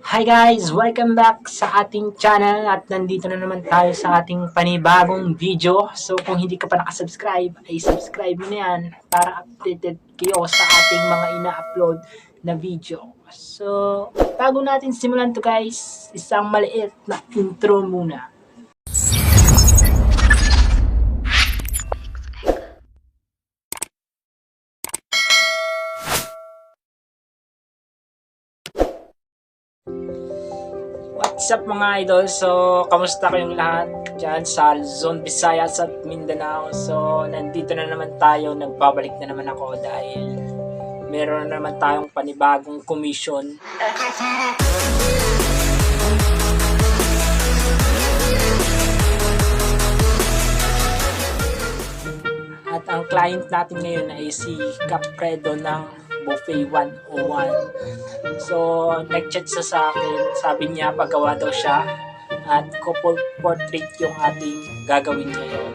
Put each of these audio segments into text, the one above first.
Hi guys! Welcome back sa ating channel at nandito na naman tayo sa ating panibagong video. So kung hindi ka pa nakasubscribe, ay subscribe mo na yan para updated kayo sa ating mga ina-upload na video. So bago natin simulan to guys, isang maliit na intro muna. What's up mga idol? So, kamusta kayong lahat dyan sa Luzon, Visayas at Mindanao? So, nandito na naman tayo, nagbabalik na naman ako dahil meron na naman tayong panibagong commission. At ang client natin ngayon ay si Capredo ng Buffet 101. So, nag-chat siya sa akin. Sabi niya, paggawa daw siya. At couple portrait yung ating gagawin ngayon.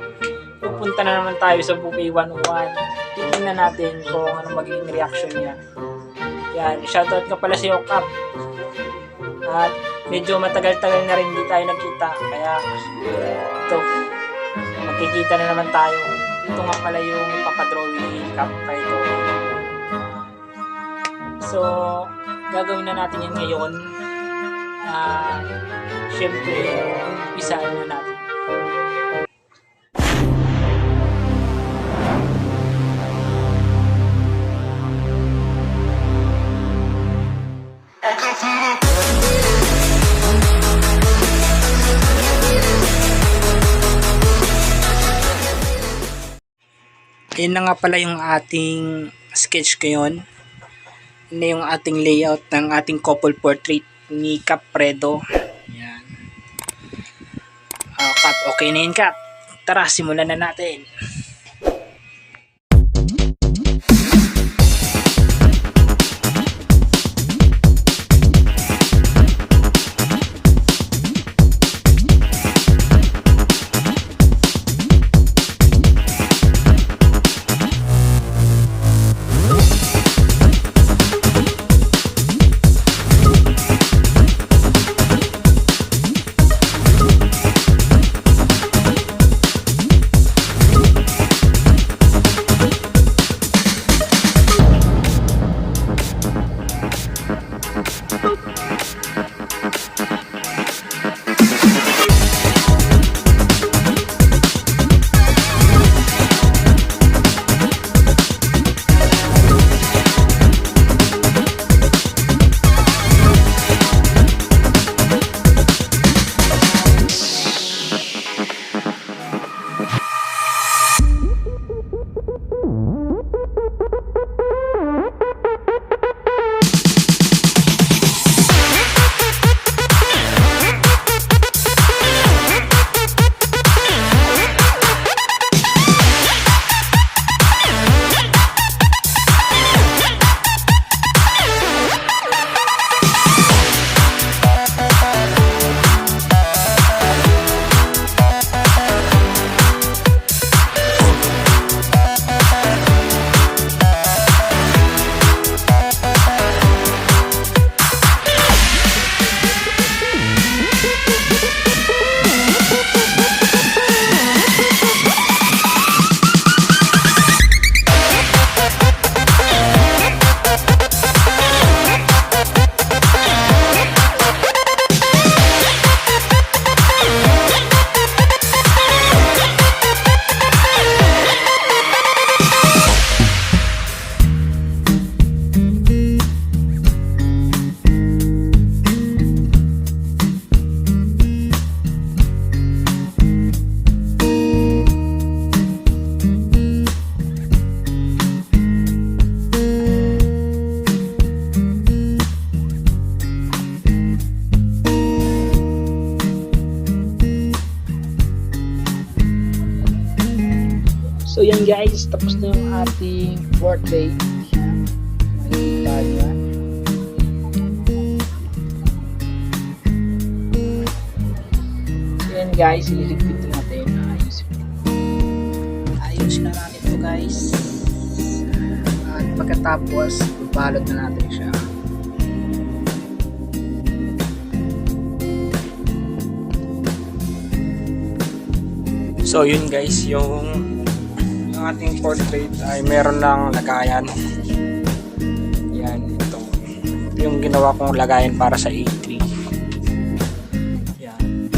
Pupunta na naman tayo sa Buffet 101. Tingnan natin kung ano magiging reaction niya. Yan, shoutout ka pala sa iyo, Cap. At medyo matagal-tagal na rin hindi tayo nagkita. Kaya, ito, magkikita na naman tayo. Ito nga pala yung papadrawing ni Cap Predo. So, gagawin na natin yan ngayon. Siyempre, umpisahan na natin. Yan na nga pala yung ating sketch ngayon. Na yung ating layout ng ating couple portrait ni Capredo. Yan. Cap, okay na yun, Cap. Tara, simulan na natin. So yan guys, tapos na yung ating portrait. Makikita nyo. So yan guys, ililigpit natin. Ayusin na natin ito guys. At pagkatapos, balot na natin siya. So yun guys, yung ating portrait ay meron ng lagayan. Yan, ito yung ginawa kong lagayan para sa A3. Yan.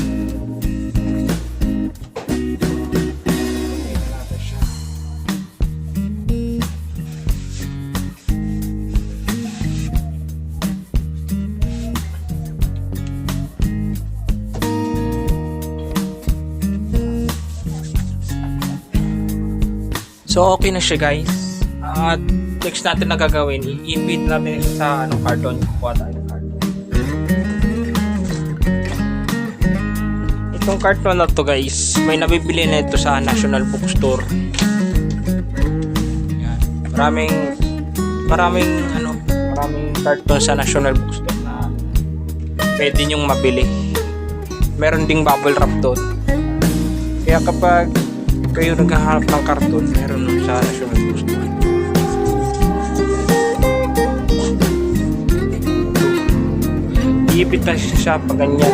Ito natin siya. So okay na siya guys. At next natin na gagawin, i-feed natin sa carton. Kuha tayo ng carton. Itong carton na to guys, may nabibili na ito sa National Bookstore. Yan. Maraming carton sa National Bookstore na pwede nyong mabili. Meron ding bubble wrap doon. Kaya kapag kayo naghahanap ng karton, meron sa National Bookstore. Iipit na siya pag ganyan.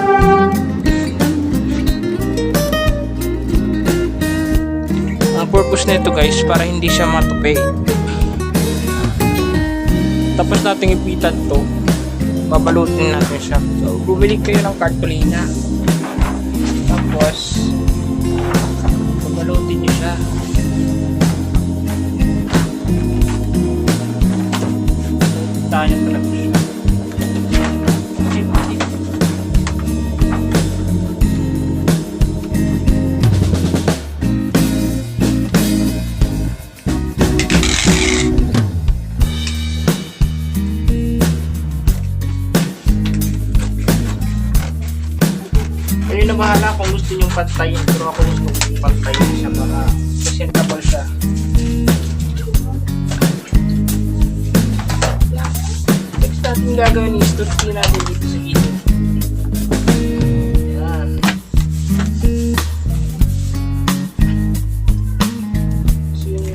Ang purpose na ito guys, para hindi siya matupi. Tapos natin ipitan to, babalutin natin siya. So, bumili kayo ng cartolina. Tapos babalutin nyo siya. Tayo talaga siya. Kayo na bahala kung gusto nyo pantayin, pero ako gusto kong pantayin siya para presentable siya. Yan. Next natin gagawin is turkey natin dito sa gilid. Yan. So yun.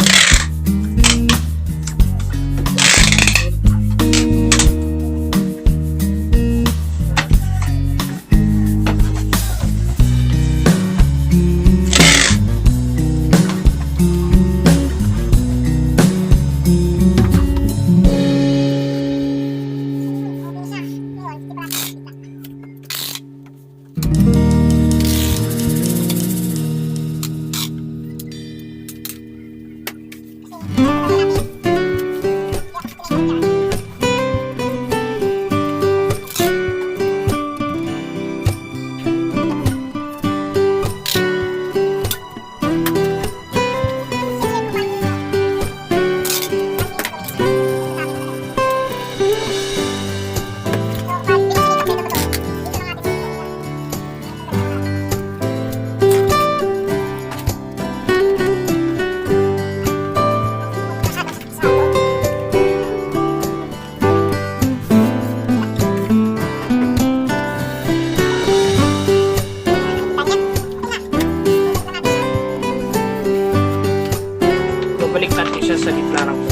Balik natin siya sa gitna ng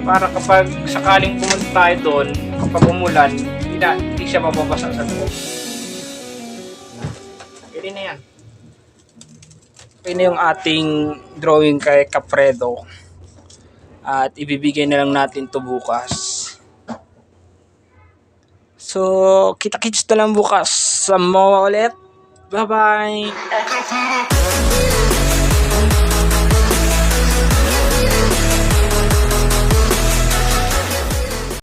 para kapag sakaling pumunta tayo doon, kapag umulan, hindi siya mababasa sa loob. Pwede na yan. Pwede na yung ating drawing kay Capredo. At ibibigay na lang natin to bukas. So, kita-kits na lang bukas sa MOA ulit. Bye-bye!